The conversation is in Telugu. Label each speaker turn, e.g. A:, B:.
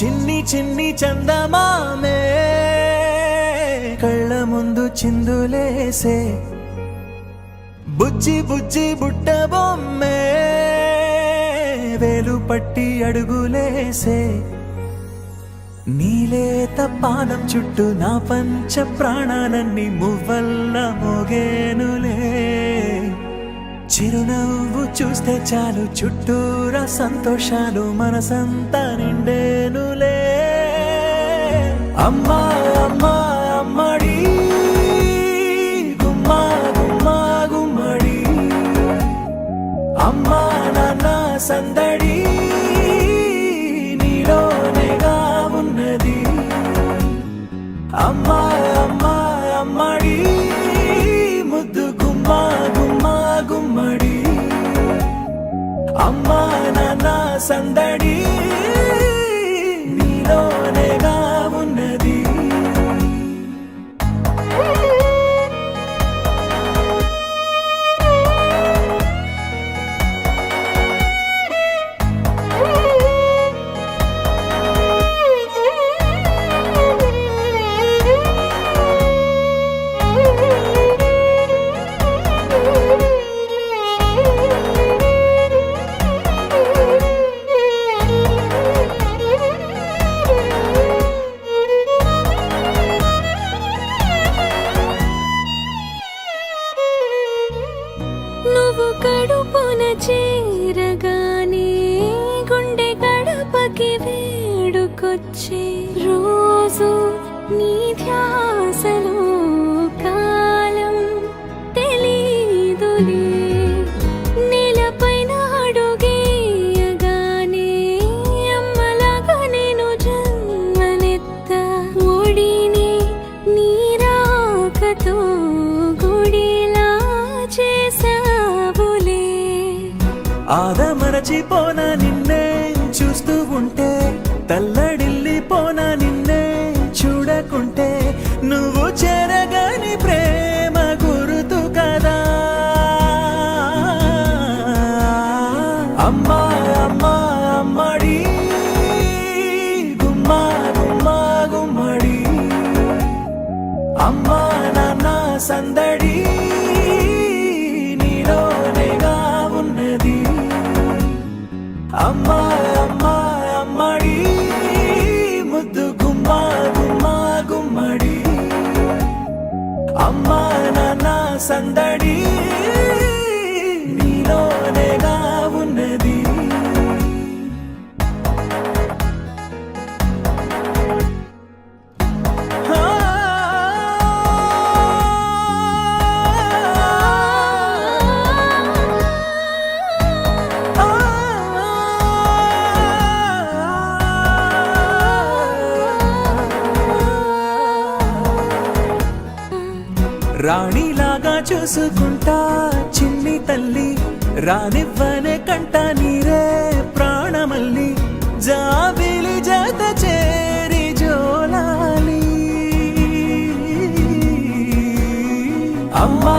A: చిన్ని చిన్ని చందమామే కళ్ళ ముందు చిందులేసే బుజ్జి బుజ్జి బుట్ట బొమ్మే వేలు పట్టి అడుగులేసే నీలేత పానం చుట్టూ నా పంచ ప్రాణాలన్నీ మువ్వల్ల మోగేనులే చిరునవ్వు చూస్తే చాలు చుట్టూరా సంతోషాలు మనసంతా నిండేనులే అమ్మా అమ్మా అమ్మడి గుమ్మా గుమ్మా గుమ్మడి అమ్మా నాన్న సందడి నీలోనేగా ఉన్నది అమ్మా అమ్మా అమ్మడి ముద్దు గుమ్మా గుమ్మా గుమ్మడి అమ్మా నాన్న సందడి నీలోనేగా ఉన్నది
B: నువ్వు కడుపున చేరగానే గుండె గడపకి వేడుకొచ్చే రోజు నీ ధ్యాసలో కాలం తెలీదులే నేలపైన అడుగేయగానే అమ్మలాగా నేను జన్మనెత్త ఒడిని నీ రాకతో గుడిలా చేసావులే
A: ఆదమరచిపోనా నిన్నే చూస్తూ ఉంటే తల్లడిల్లిపోనా నిన్నే చూడకుంటే నువ్వు చెరగని ప్రేమ గురుతు కదా అమ్మా అమ్మా అమ్మడి గుమ్మా గుమ్మా గుమ్మడి అమ్మా నాన్న సందడి నీలోనేగా ఉన్నది అమ్మా అమ్మా అమ్మడి ముద్దు గుమ్మా గుమ్మా గుమ్మడి అమ్మా నాన్న సందడి నీలోనేగా ఉన్నది రాణిలాగా చూసుకుంటా చిన్ని తల్లి రానివ్వనే కంట నీరే ప్రాణమల్లి జాబిలి జత చేరి జోలాలి అమ్మా